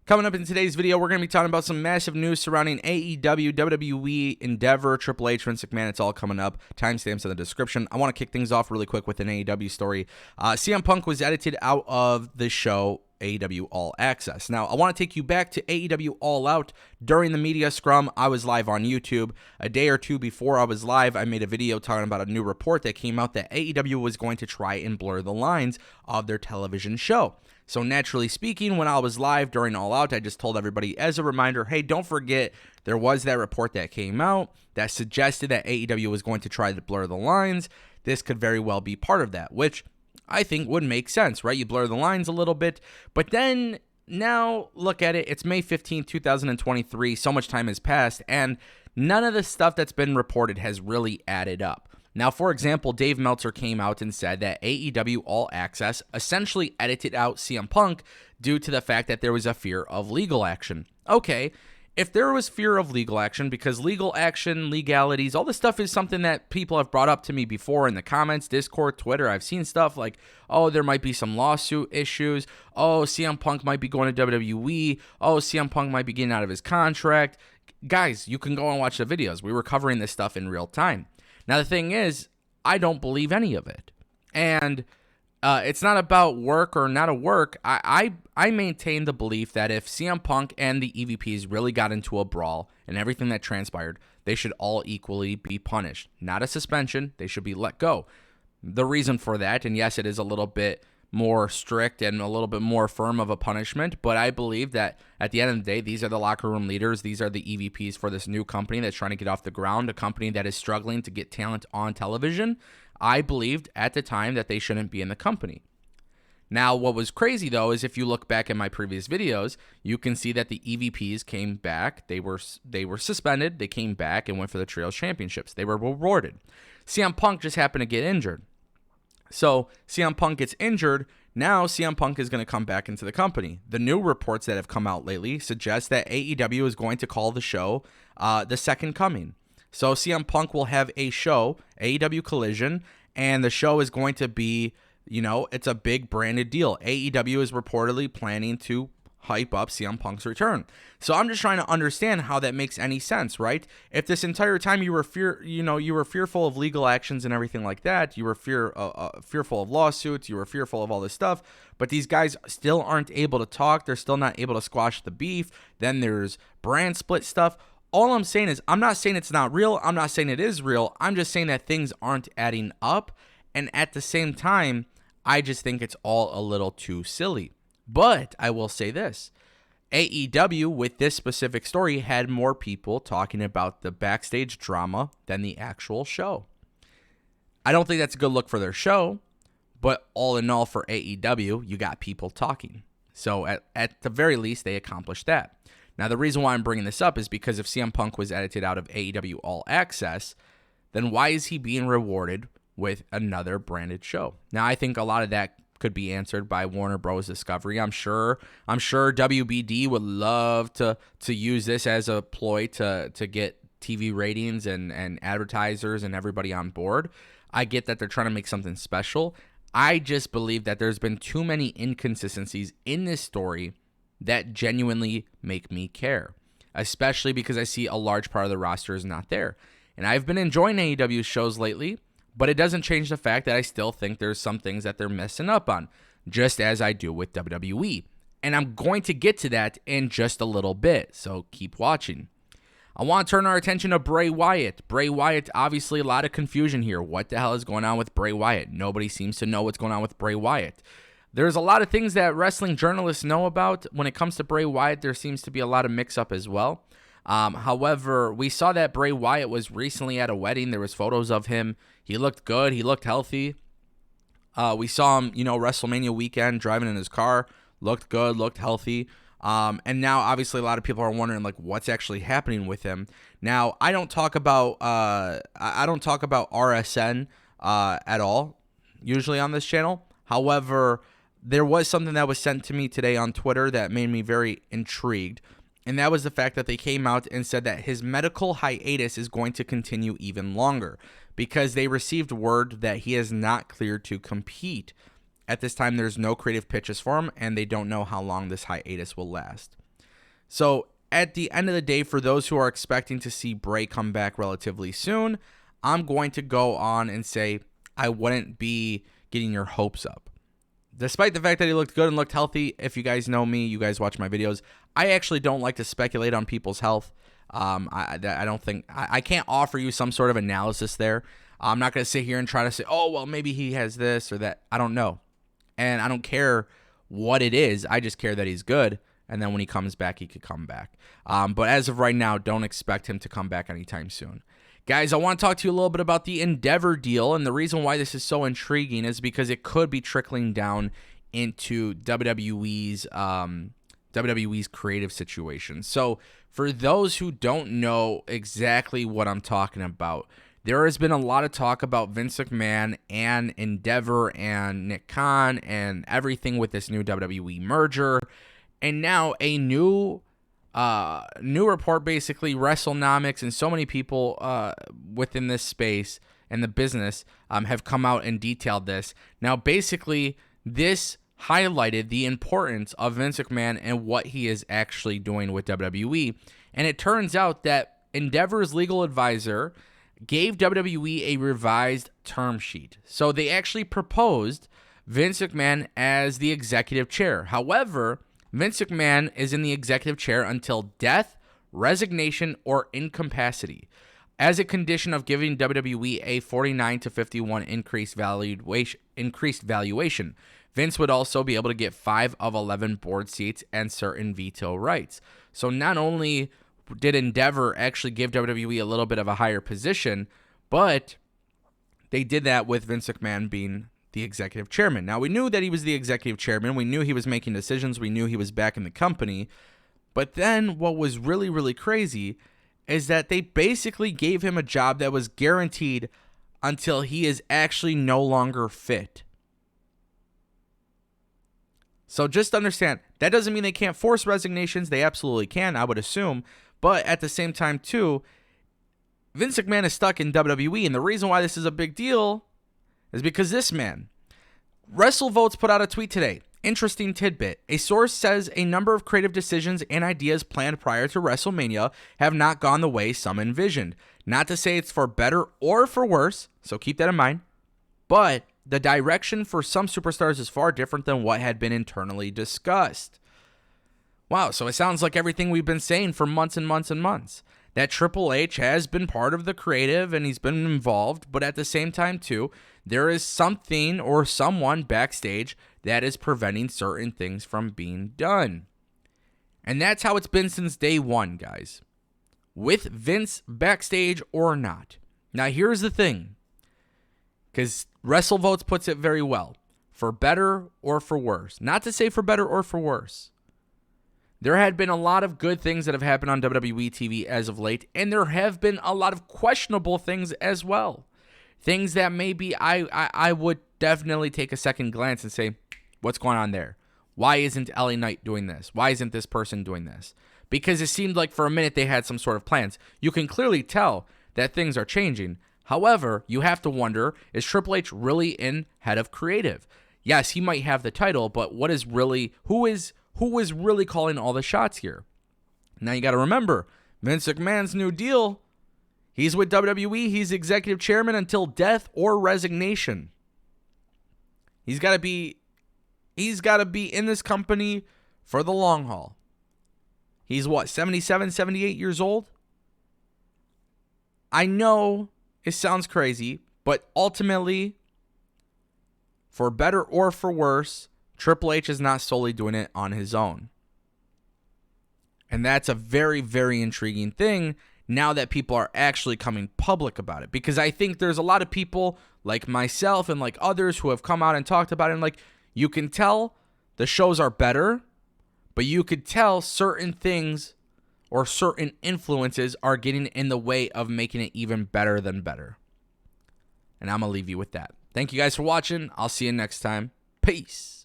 Coming up in today's video, we're going to be talking about some massive news surrounding AEW, WWE, Endeavor, Triple H, Vince McMahon. It's all coming up. Timestamps in the description. I want to kick things off really quick with an AEW story. CM Punk was edited out of the show AEW All Access. Now, I want to take you back to AEW All Out. During the media scrum, I was live on YouTube. A day or two before I was live, I made a video talking about a new report that came out that AEW was going to try and blur the lines of their television show. So naturally speaking, when I was live during All Out, I just told everybody as a reminder, hey, don't forget there was that report that came out that suggested that AEW was going to try to blur the lines. This could very well be part of that, which I think would make sense, right? You blur the lines a little bit, but then now look at it. It's May 15th, 2023. So much time has passed, and none of the stuff that's been reported has really added up. Now, for example, Dave Meltzer came out and said that AEW All Access essentially edited out CM Punk due to the fact that there was a fear of legal action. Okay, if there was fear of legal action, because legal action, legalities, all this stuff is something that people have brought up to me before in the comments, Discord, Twitter. I've seen stuff like, oh, there might be some lawsuit issues. Oh, CM Punk might be going to WWE. Oh, CM Punk might be getting out of his contract. Guys, you can go and watch the videos. We were covering this stuff in real time. Now, the thing is, I don't believe any of it. And it's not about work or not a work. I maintain the belief that if CM Punk and the EVPs really got into a brawl and everything that transpired, they should all equally be punished. Not a suspension. They should be let go. The reason for that, and yes, it is a little bit more strict and a little bit more firm of a punishment, but I believe that at the end of the day, these are the locker room leaders. These are the EVPs for this new company that's trying to get off the ground, a company that is struggling to get talent on television. I believed at the time that they shouldn't be in the company. Now, what was crazy, though, is if you look back at my previous videos, you can see that the EVPs came back. They were suspended. They came back and went for the Trios Championships. They were rewarded. CM Punk just happened to get injured. So CM Punk gets injured. Now CM Punk is going to come back into the company. The new reports that have come out lately suggest that AEW is going to call the show The Second Coming. So CM Punk will have a show, AEW Collision, and the show is going to be, it's a big branded deal. AEW is reportedly planning to hype up CM Punk's return. So I'm just trying to understand how that makes any sense, right? If this entire time you were fearful of legal actions and everything like that, you were fearful of lawsuits, you were fearful of all this stuff, but these guys still aren't able to talk, they're still not able to squash the beef, then there's brand split stuff. All I'm saying is, I'm not saying it's not real, I'm not saying it is real, I'm just saying that things aren't adding up, and at the same time, I just think it's all a little too silly. But I will say this, AEW with this specific story had more people talking about the backstage drama than the actual show. I don't think that's a good look for their show, but all in all for AEW, you got people talking. So at the very least, they accomplished that. Now, the reason why I'm bringing this up is because if CM Punk was edited out of AEW All Access, then why is he being rewarded with another branded show? Now, I think a lot of that could be answered by Warner Bros. Discovery. I'm sure WBD would love to use this as a ploy to get TV ratings and advertisers and everybody on board. I get that they're trying to make something special. I just believe that there's been too many inconsistencies in this story that genuinely make me care, especially because I see a large part of the roster is not there. And I've been enjoying AEW shows lately, but it doesn't change the fact that I still think there's some things that they're messing up on, just as I do with WWE. And I'm going to get to that in just a little bit, so keep watching. I want to turn our attention to Bray Wyatt. Bray Wyatt, obviously a lot of confusion here. What the hell is going on with Bray Wyatt? Nobody seems to know what's going on with Bray Wyatt. There's a lot of things that wrestling journalists know about. When it comes to Bray Wyatt, there seems to be a lot of mix-up as well. However, we saw that Bray Wyatt was recently at a wedding. There was photos of him. He looked good. He looked healthy. We saw him, WrestleMania weekend driving in his car. Looked good, looked healthy. And now, obviously, a lot of people are wondering, what's actually happening with him. Now, I don't talk about RSN at all, usually on this channel. However, there was something that was sent to me today on Twitter that made me very intrigued. And that was the fact that they came out and said that his medical hiatus is going to continue even longer because they received word that he is not cleared to compete. At this time, there's no creative pitches for him, and they don't know how long this hiatus will last. So at the end of the day, for those who are expecting to see Bray come back relatively soon, I'm going to go on and say I wouldn't be getting your hopes up. Despite the fact that he looked good and looked healthy, if you guys know me, you guys watch my videos, I actually don't like to speculate on people's health. I can't offer you some sort of analysis there. I'm not going to sit here and try to say, oh, well, maybe he has this or that. I don't know. And I don't care what it is. I just care that he's good. And then when he comes back, he could come back. But as of right now, don't expect him to come back anytime soon. Guys, I want to talk to you a little bit about the Endeavor deal, and the reason why this is so intriguing is because it could be trickling down into WWE's creative situation. So for those who don't know exactly what I'm talking about, there has been a lot of talk about Vince McMahon and Endeavor and Nick Khan and everything with this new WWE merger, and now a new report, basically WrestleNomics and so many people within this space and the business have come out and detailed this. Now, basically, this highlighted the importance of Vince McMahon and what he is actually doing with WWE. And it turns out that Endeavor's legal advisor gave WWE a revised term sheet. So they actually proposed Vince McMahon as the executive chair. However, Vince McMahon is in the executive chair until death, resignation, or incapacity, as a condition of giving WWE a 49-51 increased valuation. Vince would also be able to get 5 of 11 board seats and certain veto rights. So not only did Endeavor actually give WWE a little bit of a higher position, but they did that with Vince McMahon being the executive chairman. Now, we knew that he was the executive chairman. We knew he was making decisions. We knew he was back in the company. But then what was really, really crazy is that they basically gave him a job that was guaranteed until he is actually no longer fit. So just understand, that doesn't mean they can't force resignations. They absolutely can, I would assume. But at the same time, too, Vince McMahon is stuck in WWE. And the reason why this is a big deal is because this man, WrestleVotes put out a tweet today. Interesting tidbit. A source says a number of creative decisions and ideas planned prior to WrestleMania have not gone the way some envisioned. Not to say it's for better or for worse, so keep that in mind. But the direction for some superstars is far different than what had been internally discussed. Wow, so it sounds like everything we've been saying for months and months and months. That Triple H has been part of the creative and he's been involved, but at the same time, too, there is something or someone backstage that is preventing certain things from being done. And that's how it's been since day one, guys. With Vince backstage or not. Now, here's the thing, because WrestleVotes puts it very well. For better or for worse. Not to say for better or for worse. There had been a lot of good things that have happened on WWE TV as of late, and there have been a lot of questionable things as well. Things that maybe I would definitely take a second glance and say, what's going on there? Why isn't LA Knight doing this? Why isn't this person doing this? Because it seemed like for a minute they had some sort of plans. You can clearly tell that things are changing. However, you have to wonder, is Triple H really in head of creative? Yes, he might have the title, but what is really, who is really calling all the shots here? Now you got to remember, Vince McMahon's new deal, he's with WWE, he's executive chairman until death or resignation. He's got to be in this company for the long haul. He's what, 77, 78 years old? I know it sounds crazy, but ultimately, for better or for worse, Triple H is not solely doing it on his own. And that's a very, very intriguing thing now that people are actually coming public about it. Because I think there's a lot of people like myself and like others who have come out and talked about it. And like, you can tell the shows are better, but you could tell certain things or certain influences are getting in the way of making it even better than better. And I'm going to leave you with that. Thank you guys for watching. I'll see you next time. Peace.